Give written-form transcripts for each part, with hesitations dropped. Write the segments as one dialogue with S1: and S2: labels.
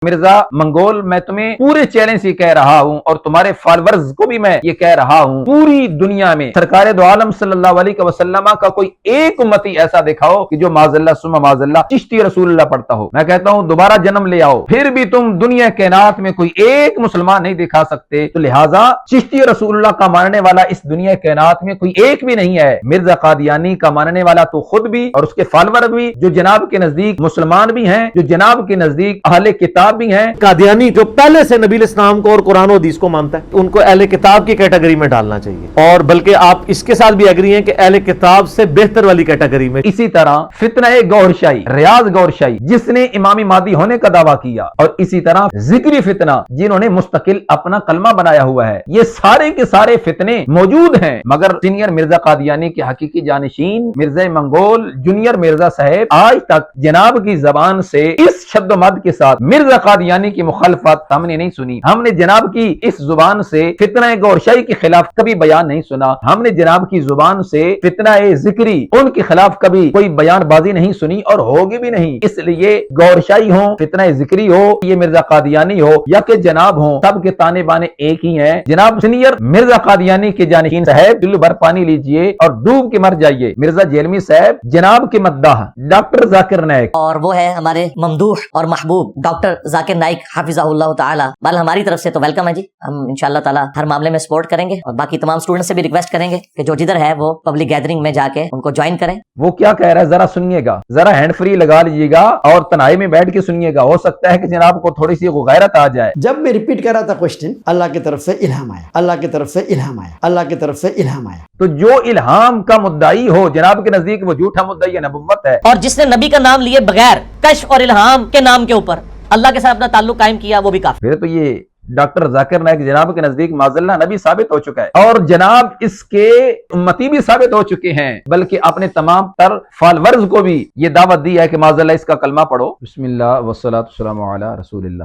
S1: مرزا منگول میں تمہیں پورے چیلنج سے کہہ رہا ہوں اور تمہارے فالورز کو بھی میں یہ کہہ رہا ہوں، پوری دنیا میں سرکار دو عالم صلی اللہ علیہ وسلم کا کوئی ایک امتی ایسا دکھاؤ کہ جو معاذ اللہ ثم معاذ اللہ چشتی رسول اللہ پڑھتا ہو۔ میں کہتا ہوں دوبارہ جنم لے آؤ، پھر بھی تم دنیا کائنات میں کوئی ایک مسلمان نہیں دکھا سکتے، تو لہٰذا چشتی رسول اللہ کا ماننے والا اس دنیا کائنات میں کوئی ایک بھی نہیں ہے۔ مرزا قادیانی کا ماننے والا تو خود بھی اور اس کے فالور بھی جو جناب کے نزدیک مسلمان بھی ہیں، جو جناب کے نزدیک اہل کتاب بھی ہیں۔
S2: قادیانی جو پہلے سے نبی اسلام کو اور قرآن و حدیث کو مانتا ہے، ان کو اہل کتاب کی کیٹیگری میں ڈالنا چاہیے، اور بلکہ آپ اس کے ساتھ بھی ایگری ہیں کہ اہل کتاب سے بہتر والی کیٹیگری میں۔
S1: اسی طرح فتنہ گور شاہی، ریاض گور شاہی جس نے امام مہدی ہونے کا دعویٰ کیا، اور اسی طرح ذکری فتنہ جنہوں نے مستقل اپنا کلمہ بنایا ہوا ہے، یہ سارے کے سارے فتنے موجود ہیں، مگر سینئر مرزا قادیانی کے حقیقی جانشین مرزا منگول جونیئر مرزا صاحب آج تک جناب کی زبان سے اس شد و مد کے ساتھ مرزا قادیانی کی مخالفت ہم نے نہیں سنی۔ ہم نے جناب کی اس زبان سے فتنہ گور شاہی کے خلاف کبھی بیان نہیں سنا۔ ہم نے جناب کی زبان سے فتنہ ذکری ان کے خلاف کبھی کوئی بیان بازی نہیں سنی اور ہوگی بھی نہیں۔ اس لیے گور شاہی ہو، فتنہ ذکری ہو، یہ مرزا قادیانی ہو یا کہ جناب ہو، سب کے تانے بانے ایک ہی ہیں۔ جناب سینئر مرزا قادیانی کے جانشین صاحب دل بھر پانی لیجئے اور ڈوب کے مر جائیے۔ مرزا جیلمی صاحب جناب کے مداح ڈاکٹر ذاکر نائک،
S3: اور وہ ہے ہمارے ممدوح اور محبوب ڈاکٹر ذاکر نائک حافظہ اللہ تعالی۔ بل ہماری طرف سے تو ویلکم ہے جی، ہم انشاءاللہ تعالی ہر معاملے میں سپورٹ کریں گے، اور باقی تمام اسٹوڈنٹ سے بھی ریکویسٹ کریں گے کہ جو جدھر ہے وہ پبلک گیدرنگ میں جا کے ان کو جوائن کریں۔
S1: وہ کیا کہہ رہا ہے ذرا سنیے گا، ذرا ہینڈ فری لگا لیجیے گا اور تنہائی میں بیٹھ کے سنیے گا، ہو سکتا ہے کہ جناب کو تھوڑی سی غیرت آ جائے۔
S4: جب میں ریپیٹ کر رہا تھا کوشچن، اللہ کی طرف سے الہام آیا، اللہ کی طرف سے الہام آیا، اللہ کی طرف سے الہام آیا۔
S1: تو جو الہام کا مدعی ہو جناب کے نزدیک وہ جھوٹا مدعی نبوت ہے،
S3: اور جس نے نبی کا نام لیے بغیر کشف اور الہام کے نام کے اوپر اللہ کے ساتھ اپنا تعلق قائم کیا، وہ بھی کافر۔
S1: پھر تو یہ ڈاکٹر ذاکر نائک جناب کے نزدیک معاذ اللہ نبی ثابت ہو چکا ہے، اور جناب اس کے امتی بھی ثابت ہو چکے ہیں، بلکہ اپنے تمام تر فالورز کو بھی یہ دعوت دی ہے کہ معاذ اللہ اس کا کلمہ پڑھو۔ بسم اللہ والصلاۃ والسلام علی رسول اللہ۔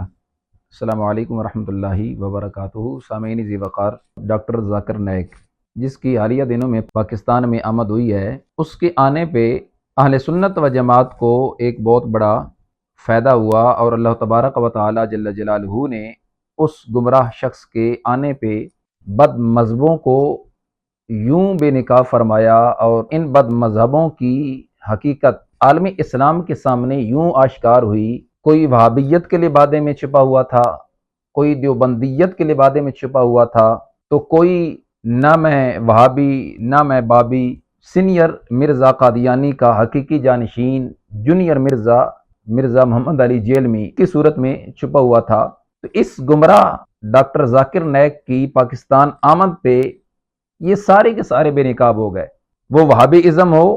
S1: السلام علیکم ورحمۃ اللہ وبرکاتہ۔ سامعین ذی وقار، ڈاکٹر ذاکر نائک جس کی حالیہ دنوں میں پاکستان میں آمد ہوئی ہے، اس کے آنے پہ اہل سنت و جماعت کو ایک بہت بڑا فائدہ ہوا، اور اللہ تبارک و تعالی جل جلالہ نے اس گمراہ شخص کے آنے پہ بد مذہبوں کو یوں بے نقاب فرمایا، اور ان بد مذہبوں کی حقیقت عالم اسلام کے سامنے یوں آشکار ہوئی۔ کوئی وہابیت کے لبادے میں چھپا ہوا تھا، کوئی دیوبندیت کے لبادے میں چھپا ہوا تھا، تو کوئی نہ میں وہابی نہ میں بابی، سینئر مرزا قادیانی کا حقیقی جانشین جونیئر مرزا محمد علی جیلمی کی صورت میں چھپا ہوا تھا۔ تو اس گمراہ ڈاکٹر ذاکر نائک کی پاکستان آمد پہ یہ سارے کے سارے بے نقاب ہو گئے۔ وہ وہابی ازم ہو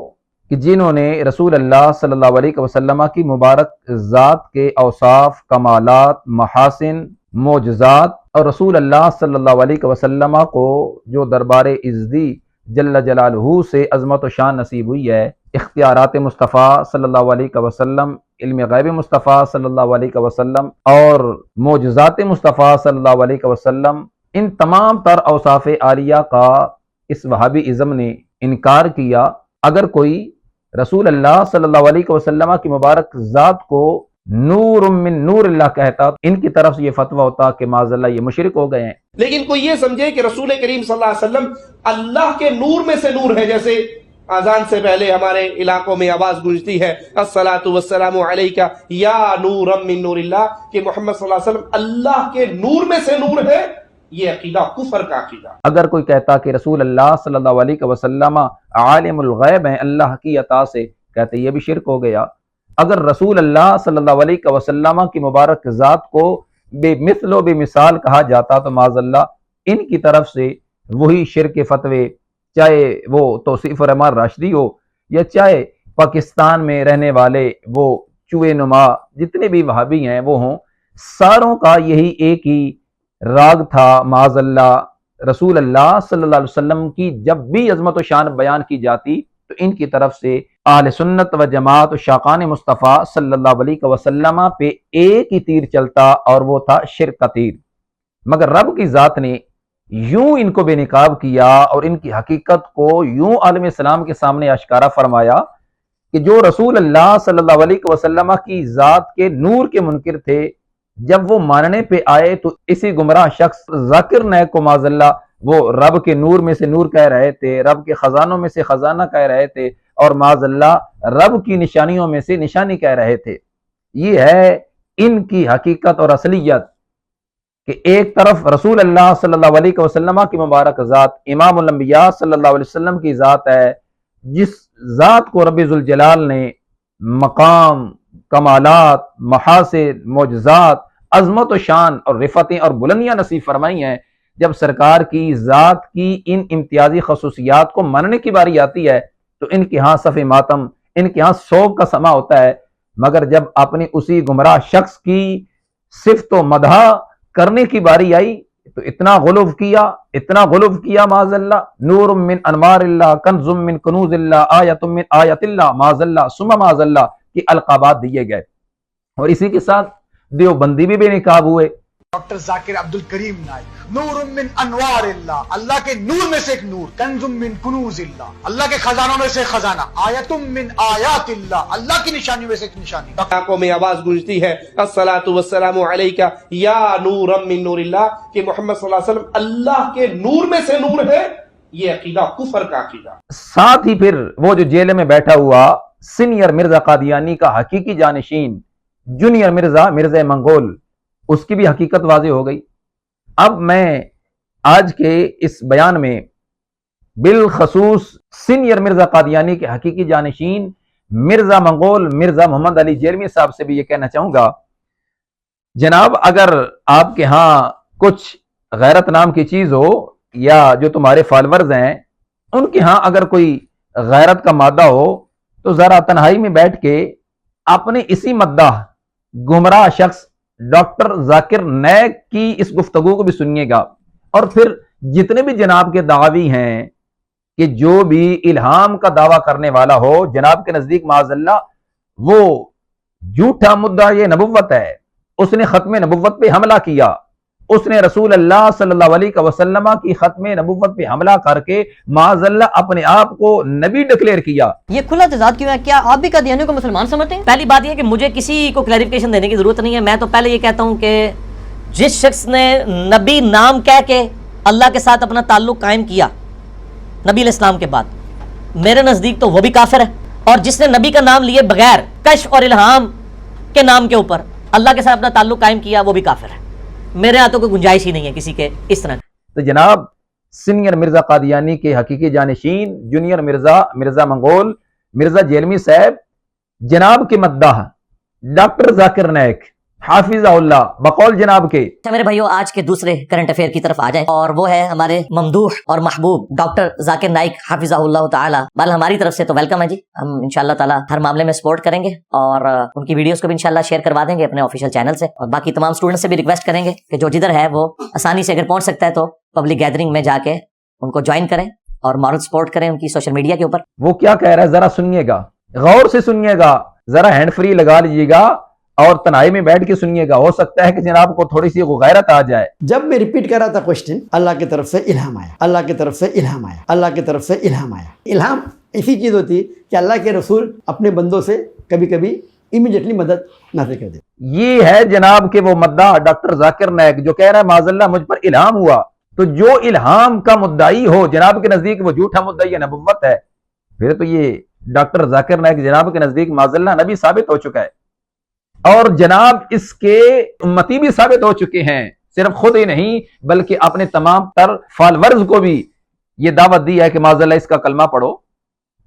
S1: کہ جنہوں نے رسول اللہ صلی اللہ علیہ وسلم کی مبارک ذات کے اوصاف، کمالات، محاسن، معجزات، اور رسول اللہ صلی اللہ علیہ وسلم کو جو دربار عزتی جل جلالہ سے عظمت و شان نصیب ہوئی ہے، اختیارات مصطفیٰ صلی اللہ علیہ وسلم، علم غیب مصطفیٰ صلی اللہ علیہ وسلم، اور معجزات مصطفیٰ صلی اللہ علیہ وسلم، ان تمام تر اوصاف عالیہ کا اس وہابی ازم نے انکار کیا۔ اگر کوئی رسول اللہ صلی اللہ علیہ وسلم کی مبارک ذات کو نور من نور اللہ کہتا، ان کی طرف سے یہ فتویٰ ہوتا کہ معاذ اللہ یہ مشرک ہو گئے ہیں۔
S5: لیکن کوئی یہ سمجھے کہ رسول کریم صلی اللہ علیہ وسلم اللہ کے نور میں سے نور ہے، جیسے اذان سے پہلے ہمارے علاقوں میں آواز گونجتی ہے الصلاۃ والسلام علیک یا نورا من نور اللہ، کہ محمد صلی اللہ علیہ وسلم اللہ کے نور میں سے نور ہے، یہ عقیدہ کفر کا عقیدہ۔
S1: اگر کوئی کہتا کہ رسول اللہ صلی اللہ علیہ وسلم عالم الغیب ہیں اللہ کی عطا سے، کہتے یہ بھی شرک ہو گیا۔ اگر رسول اللہ صلی اللہ علیہ وسلم کی مبارک ذات کو بے مثل و بے مثال کہا جاتا تو معاذ اللہ ان کی طرف سے وہی شرک فتوے، چاہے وہ توصیف الرحمان راشدی ہو یا چاہے پاکستان میں رہنے والے وہ چوہے نما جتنے بھی وہابی ہیں وہ ہوں، ساروں کا یہی ایک ہی راگ تھا۔ معاذ اللہ رسول اللہ صلی اللہ علیہ وسلم کی جب بھی عظمت و شان بیان کی جاتی تو ان کی طرف سے اہل سنت و جماعت و شاقان مصطفیٰ صلی اللہ علیہ وسلم پہ ایک ہی تیر چلتا، اور وہ تھا شرک کا تیر۔ مگر رب کی ذات نے یوں ان کو بے نقاب کیا اور ان کی حقیقت کو یوں عالم اسلام کے سامنے آشکارا فرمایا کہ جو رسول اللہ صلی اللہ علیہ وسلم کی ذات کے نور کے منکر تھے، جب وہ ماننے پہ آئے تو اسی گمراہ شخص ذاکر نائک کو معاذاللہ وہ رب کے نور میں سے نور کہہ رہے تھے، رب کے خزانوں میں سے خزانہ کہہ رہے تھے، اور معاذاللہ رب کی نشانیوں میں سے نشانی کہہ رہے تھے۔ یہ ہے ان کی حقیقت اور اصلیت کہ ایک طرف رسول اللہ صلی اللہ علیہ وسلم کی مبارک ذات، امام الانبیاء صلی اللہ علیہ وسلم کی ذات ہے، جس ذات کو رب ذوالجلال نے مقام، کمالات، محاسن، معجزات، عظمت و شان اور رفتیں اور بلندیاں نصیب فرمائی ہیں۔ جب سرکار کی ذات کی ان امتیازی خصوصیات کو ماننے کی باری آتی ہے تو ان کے ہاں صف ماتم، ان کے ہاں سوگ کا سما ہوتا ہے، مگر جب اپنے اسی گمراہ شخص کی صفت و مدح کرنے کی باری آئی تو اتنا غلو کیا معاذ اللہ، نور من انوار اللہ، کنز من کنوز اللہ، آیت من آیت اللہ، معاذ اللہ ثم معاذ اللہ کی القابات دیے گئے، اور اسی کے ساتھ دیوبندی بھی بے نقاب ہوئے۔
S6: ڈاکٹر ذاکر عبد الکریم نائک، نور من انوار اللہ، اللہ کے نور میں سے ایک نور، کنز من کنوز اللہ، اللہ کے خزانوں میں سے خزانہ، آیت من آیات اللہ، اللہ کی نشانیوں میں سے ایک نشانی۔
S5: آنکھوں میں آواز گونجتی ہے الصلاۃ والسلام علیک یا نور من نور اللہ، کہ محمد صلی اللہ علیہ وسلم اللہ کے نور میں سے نور ہے۔ یہ عقیدہ کفر کا عقیدہ۔
S1: ساتھ ہی پھر وہ جو جیل میں بیٹھا ہوا سینئر مرزا قادیانی کا حقیقی جانشین جونیئر مرزا منگول، اس کی بھی حقیقت واضح ہو گئی۔ اب میں آج کے اس بیان میں بالخصوص سینئر مرزا قادیانی کے حقیقی جانشین مرزا منگول مرزا محمد علی جیلمی صاحب سے بھی یہ کہنا چاہوں گا، جناب اگر آپ کے ہاں کچھ غیرت نام کی چیز ہو، یا جو تمہارے فالورز ہیں ان کے ہاں اگر کوئی غیرت کا مادہ ہو، تو ذرا تنہائی میں بیٹھ کے اپنے اسی مداح گمراہ شخص ڈاکٹر ذاکر نائک کی اس گفتگو کو بھی سنیے گا، اور پھر جتنے بھی جناب کے دعوی ہیں کہ جو بھی الہام کا دعویٰ کرنے والا ہو جناب کے نزدیک معاذ اللہ وہ جھوٹا مدعی نبوت ہے، اس نے ختم نبوت پہ حملہ کیا، اس نے رسول اللہ صلی اللہ علیہ وسلم کی ختم نبوت پہ حملہ کر کے معاذ اللہ اپنے آپ کو نبی ڈکلیئر کیا۔
S3: یہ کھلا تضاد کیوں ہے؟ کیا آپ بھی قادیانیوں کو مسلمان سمجھتے ہیں؟ پہلی بات یہ کہ مجھے کسی کو کلیریفیکیشن دینے کی ضرورت نہیں ہے، میں تو پہلے یہ کہتا ہوں کہ جس شخص نے نبی نام کہہ کے اللہ کے ساتھ اپنا تعلق قائم کیا نبی علیہ السلام کے بعد، میرے نزدیک تو وہ بھی کافر ہے، اور جس نے نبی کا نام لیے بغیر کشف اور الہام کے نام کے اوپر اللہ کے ساتھ اپنا تعلق قائم کیا، وہ بھی کافر ہے۔ میرے ہاتھوں کوئی گنجائش ہی نہیں ہے کسی کے اس طرح۔
S1: تو جناب سینئر مرزا قادیانی کے حقیقی جانشین جونیئر مرزا منگول مرزا جیلمی صاحب جناب کے مداح ڈاکٹر ذاکر نائک حافظہ اللہ بقول جناب کے۔
S3: اچھا میرے بھائیو، آج کے دوسرے کرنٹ افیئر کی طرف آ جائیں، اور وہ ہے ہمارے ممدوح اور محبوب ڈاکٹر ذاکر نائک حافظہ اللہ تعالی۔ بل ہماری طرف سے تو ویلکم ہے جی، ہم انشاءاللہ تعالی ہر معاملے میں سپورٹ کریں گے، اور ان کی ویڈیوز کو بھی انشاءاللہ شیئر کروا دیں گے اپنے آفیشیل چینل سے، اور باقی تمام اسٹوڈنٹ سے بھی ریکویسٹ کریں گے کہ جو جدھر ہے وہ آسانی سے اگر پہنچ سکتا ہے تو پبلک گیدرنگ میں جا کے ان کو جوائن کریں اور مارل سپورٹ کریں ان کی سوشل میڈیا کے اوپر۔
S1: وہ کیا کہہ رہا ہے ذرا سنیے گا، غور سے سنیے گا، ذرا ہینڈ فری لگا لیجیے گا اور تنہائی میں بیٹھ کے سنیے گا، ہو سکتا ہے کہ جناب کو تھوڑی سی غیرت آ جائے۔
S4: جب میں ریپیٹ کر رہا تھا کوشچن، اللہ کی طرف سے الہام آیا، اللہ کی طرف سے الہام آیا، اللہ کی طرف سے الہام آیا۔ الہام ایسی چیز ہوتی ہے کہ اللہ کے رسول اپنے بندوں سے کبھی کبھی امیڈیٹلی مدد نازل کر دیتے۔
S1: یہ ہے جناب کہ وہ مداح ڈاکٹر ذاکر نائک جو کہہ رہا ہے معاذ اللہ مجھ پر الہام ہوا، تو جو الہام کا مدعی ہو جناب کے نزدیک وہ جھوٹا مدعی نبوت ہے، پھر تو یہ ڈاکٹر ذاکر نائک جناب کے نزدیک معاذ اللہ نبی ثابت ہو چکا ہے، اور جناب اس کے امتی بھی ثابت ہو چکے ہیں، صرف خود ہی نہیں بلکہ اپنے تمام تر فالورز کو بھی یہ دعوت دی ہے کہ معاذ اللہ اس کا کلمہ پڑھو،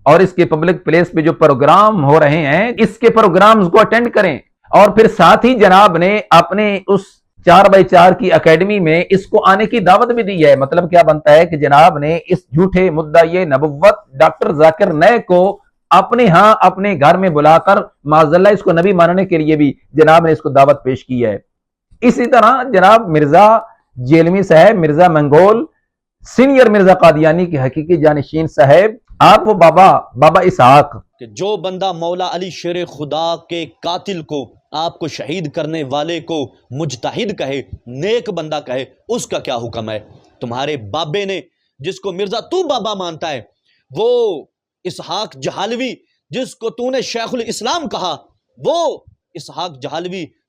S1: اور اس کے پبلک پلیس پہ جو پروگرام ہو رہے ہیں اس کے پروگرامز کو اٹینڈ کریں، اور پھر ساتھ ہی جناب نے اپنے اس 4x4 کی اکیڈمی میں اس کو آنے کی دعوت بھی دی ہے۔ مطلب کیا بنتا ہے کہ جناب نے اس جھوٹے مدعی نبوت ڈاکٹر ذاکر نائک کو اپنے ہاں اپنے گھر میں بلا کر معاذ اللہ اس کو نبی ماننے کے لیے بھی جناب نے اس کو دعوت پیش کی ہے۔ اسی طرح جناب مرزا جیلمی صاحب مرزا منگول سینئر مرزا قادیانی کے حقیقی جانشین صاحب، آپ وہ بابا اسحاق
S7: کہ جو بندہ مولا علی شیر خدا کے قاتل کو، آپ کو شہید کرنے والے کو مجتہد کہے، نیک بندہ کہے، اس کا کیا حکم ہے؟ تمہارے بابے نے جس کو مرزا تو بابا مانتا ہے، وہ اسحاق جہالوی جس کو تو نے شیخ الاسلام کہا، وہ اسحاق جہالوی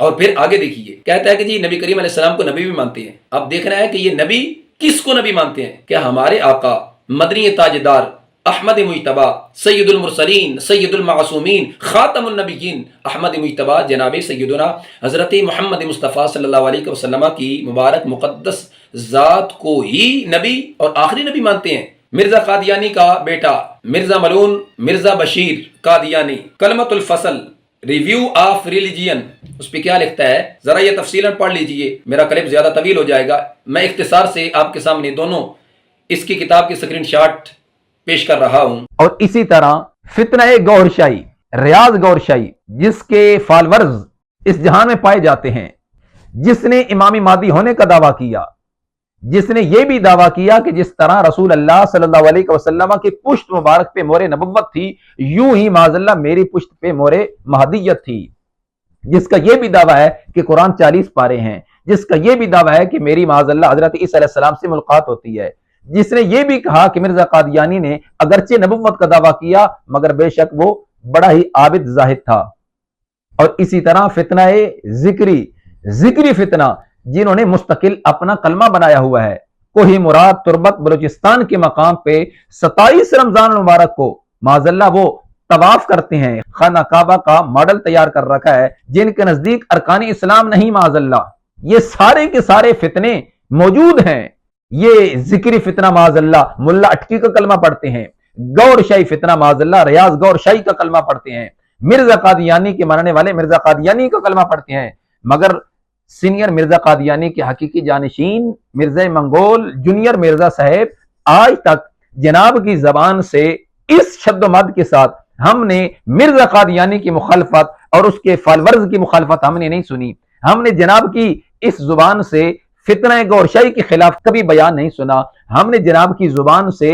S8: اور پھر آگے دیکھیے کہتا ہے کہ جی نبی کریم علیہ السلام کو نبی بھی مانتے ہیں. اب دیکھنا ہے کہ یہ نبی کس کو نبی مانتے ہیں. کیا ہمارے آقا مدنی تاجدار احمد مجتبی سید المرسلین سید المعصومین خاتم النبیین احمد مجتبی جناب سیدنا حضرت محمد مصطفیٰ صلی اللہ علیہ وسلم کی مبارک مقدس ذات کو ہی نبی اور آخری نبی مانتے ہیں؟ مرزا قادیانی کا بیٹا مرزا ملون مرزا بشیر قادیانی کلمۃ الفصل ریویو آف ریلیجین اس پہ کیا لکھتا ہے ذرا یہ تفصیلاً پڑھ لیجئے. میرا کلپ زیادہ طویل ہو جائے گا. میں اختصار سے آپ کے سامنے دونوں اس کی کتاب کی اسکرین شاٹ پیش کر رہا ہوں.
S1: اور اسی طرح فتنہ گور شاہی ریاض گور شاہی جس کے فالورز اس جہان میں پائے جاتے ہیں، جس نے امام مہدی ہونے کا دعویٰ کیا، جس نے یہ بھی دعویٰ کیا کہ جس طرح رسول اللہ صلی اللہ علیہ وسلم کی پشت مبارک پہ مہر نبوت تھی، یوں ہی معاذ اللہ میری پشت پہ مہر مہدیت تھی، جس کا یہ بھی دعویٰ ہے کہ قرآن 40 پارے ہیں، جس کا یہ بھی دعویٰ ہے کہ میری معاذ اللہ حضرت عیسیٰ علیہ السلام سے ملاقات ہوتی ہے، جس نے یہ بھی کہا کہ مرزا قادیانی نے اگرچہ نبوت کا دعویٰ کیا مگر بے شک وہ بڑا ہی عابد زاہد تھا. اور اسی طرح فتنہ ذکری فتنہ جنہوں نے مستقل اپنا کلمہ بنایا ہوا ہے، کوہی مراد تربت بلوچستان کے مقام پہ 27 رمضان المبارک کو معاذ اللہ وہ طواف کرتے ہیں، خانہ کعبہ کا ماڈل تیار کر رکھا ہے، جن کے نزدیک ارکان اسلام نہیں معاذ اللہ. یہ سارے کے سارے فتنے موجود ہیں. یہ ذکری فتنہ معاذ اللہ ملا اٹکی کا کلمہ پڑھتے ہیں، گور شاہی فتنہ معاذ اللہ ریاض گور شاہی کا کلمہ پڑھتے ہیں، مرزا قادیانی کے ماننے والے مرزا قادیانی کا کلمہ پڑھتے ہیں، مگر سینئر مرزا قادیانی کے حقیقی جانشین مرزا منگول جونیئر مرزا صاحب آج تک جناب کی زبان سے اس شد و مد کے ساتھ ہم نے مرزا قادیانی کی مخالفت اور اس کے فالورز کی مخالفت ہم نے نہیں سنی. ہم نے جناب کی اس زبان سے فتنہ گور شاہی کے خلاف کبھی بیان نہیں سنا. ہم نے جناب کی زبان سے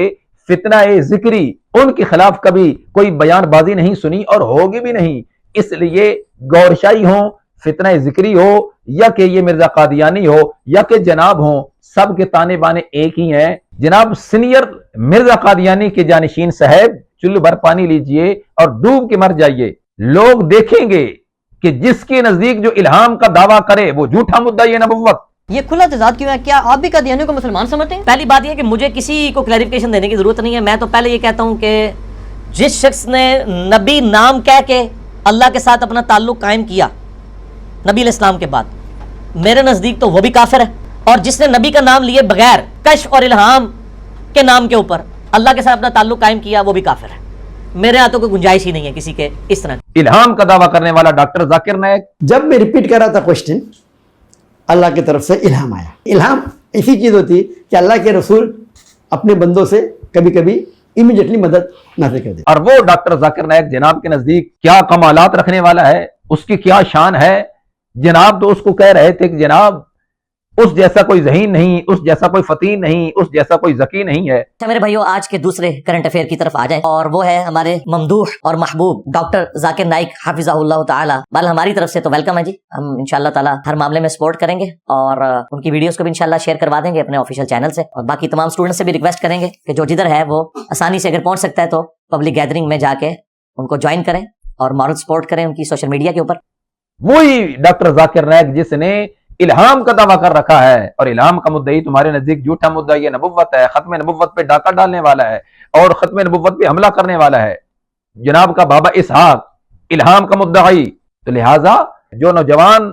S1: فتنہ ذکری ان کے خلاف کبھی کوئی بیان بازی نہیں سنی اور ہوگی بھی نہیں. اس لیے گور شاہی ہوں، فتنہ ذکری ہو، یا کہ یہ مرزا قادیانی ہو، یا کہ جناب ہوں، سب کے تانے بانے ایک ہی ہیں. جناب سینئر مرزا قادیانی کے جانشین صاحب چلو بھر پانی لیجئے اور ڈوب کے مر جائیے. لوگ دیکھیں گے کہ جس کے نزدیک جو الہام کا دعویٰ کرے وہ جھوٹا مدعی نبوت.
S3: یہ کھلا تضاد کیوں ہے؟ کیا آپ بھی قادیانیوں کو مسلمان سمجھتے ہیں؟ پہلی بات یہ کہ مجھے کسی کو کلیریفیکیشن دینے کی ضرورت نہیں ہے. میں تو پہلے یہ کہتا ہوں کہ جس شخص نے نبی نام کہہ کے اللہ کے ساتھ اپنا تعلق قائم کیا نبی علیہ السلام کے بعد، میرے نزدیک تو وہ بھی کافر ہے. اور جس نے نبی کا نام لیے بغیر کشف اور الہام کے نام کے اوپر اللہ کے ساتھ اپنا تعلق قائم کیا وہ بھی کافر ہے. میرے ہاتھوں کوئی گنجائش ہی نہیں ہے کسی کے اس طرح.
S1: الہام کا دعویٰ کرنے والا ڈاکٹر ذاکر نائک.
S4: جب میں ریپیٹ کر رہا تھا کوشچن، اللہ کی طرف سے الہام آیا. الہام ایسی چیز ہوتی کہ اللہ کے رسول اپنے بندوں سے کبھی کبھی امیڈیٹلی مدد نازل کر دے.
S1: اور وہ ڈاکٹر ذاکر نائک جناب کے نزدیک کیا کمالات رکھنے والا ہے، اس کی کیا شان ہے. جناب تو اس کو کہہ رہے تھے کہ جناب اس جیسا کوئی ذہین نہیں، اس جیسا کوئی فطین نہیں، اس جیسا کوئی ذکی نہیں ہے.
S3: اچھا میرے بھائیو، آج کے دوسرے کرنٹ افیئر کی طرف آ جائیں، اور وہ ہے ہمارے ممدوح اور محبوب ڈاکٹر ذاکر نائک حافظہ اللہ تعالی. بل ہماری طرف سے تو ویلکم ہے جی. ہم انشاءاللہ تعالی ہر معاملے میں سپورٹ کریں گے اور ان کی ویڈیوز کو بھی انشاءاللہ شیئر کروا دیں گے اپنے آفیشیل چینل سے. اور باقی تمام اسٹوڈنٹ سے بھی ریکویسٹ کریں گے کہ جو جدھر ہے وہ آسانی سے اگر پہنچ سکتا ہے تو پبلک گیدرنگ میں جا کے ان کو جوائن کریں اور مارل سپورٹ کریں ان کی سوشل میڈیا کے اوپر.
S1: وہی ڈاکٹر ذاکر نائک جس نے الہام کا دعویٰ کر رکھا ہے، اور الہام کا مدعی تمہارے نزدیک جھوٹا مدعی نبوت ہے، ختم نبوت پہ ڈاکہ ڈالنے والا ہے اور ختم نبوت پہ حملہ کرنے والا ہے. جناب کا بابا اسحاق الہام کا مدعی. تو لہٰذا جو نوجوان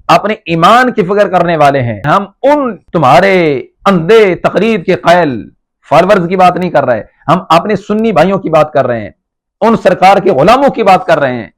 S1: اپنے ایمان کی فکر کرنے والے ہیں، ہم ان تمہارے اندھے تقلید کے قائل فالورز کی بات نہیں کر رہے، ہم اپنے سنی بھائیوں کی بات کر رہے ہیں، ان سرکار کے غلاموں کی بات کر رہے ہیں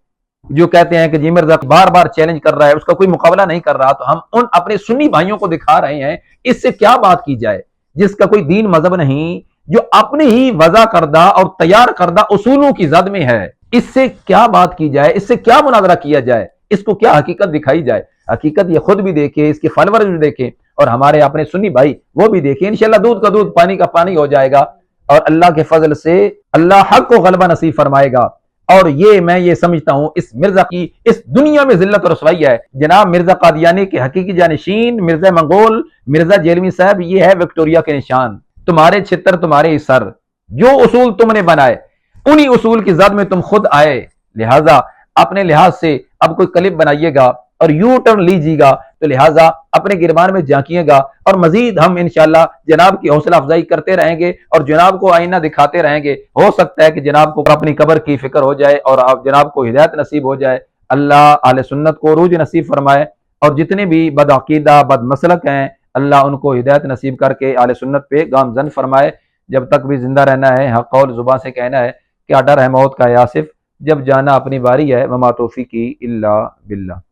S1: جو کہتے ہیں کہ جی مرزا بار بار چیلنج کر رہا ہے، اس کا کوئی مقابلہ نہیں کر رہا. تو ہم ان اپنے سنی بھائیوں کو دکھا رہے ہیں. اس سے کیا بات کی جائے جس کا کوئی دین مذہب نہیں، جو اپنی ہی وضع کردہ اور تیار کردہ اصولوں کی زد میں ہے. اس سے کیا بات کی جائے، اس سے کیا مناظرہ کیا جائے، اس کو کیا حقیقت دکھائی جائے. حقیقت یہ خود بھی دیکھے، اس کے فالورز بھی دیکھیں اور ہمارے اپنے سنی بھائی وہ بھی دیکھیں. انشاءاللہ دودھ کا دودھ پانی کا پانی ہو جائے گا اور اللہ کے فضل سے اللہ حق کو غلبہ نصیب فرمائے گا. اور میں یہ سمجھتا ہوں اس مرزا کی اس دنیا میں ذلت اور رسوائی ہے. جناب مرزا قادیانی کے حقیقی جانشین مرزا منگول مرزا جیلمی صاحب، یہ ہے وکٹوریا کے نشان. تمہارے چھتر تمہارے سر، جو اصول تم نے بنائے انہی اصول کی زد میں تم خود آئے. لہٰذا اپنے لحاظ سے اب کوئی کلپ بنائیے گا اور یو ٹرن لیجیے گا، تو لہٰذا اپنے گربان میں جھانکیے گا، اور مزید ہم انشاءاللہ جناب کی حوصلہ افزائی کرتے رہیں گے اور جناب کو آئینہ دکھاتے رہیں گے۔ ہو سکتا ہے کہ جناب کو اپنی قبر کی فکر ہو جائے اور آپ جناب کو ہدایت نصیب ہو جائے۔ اللہ اہل سنت کو عروج نصیب فرمائے، اور جتنے بھی بد عقیدہ بد مسلک ہیں اللہ ان کو ہدایت نصیب کر کے اہل سنت پہ گامزن فرمائے۔ جب تک بھی زندہ رہنا ہے حق قول زبان سے کہنا ہے، کیا ڈر ہے موت کا یا آصف، جب جانا اپنی باری ہے، وما توفیقی الا باللہ۔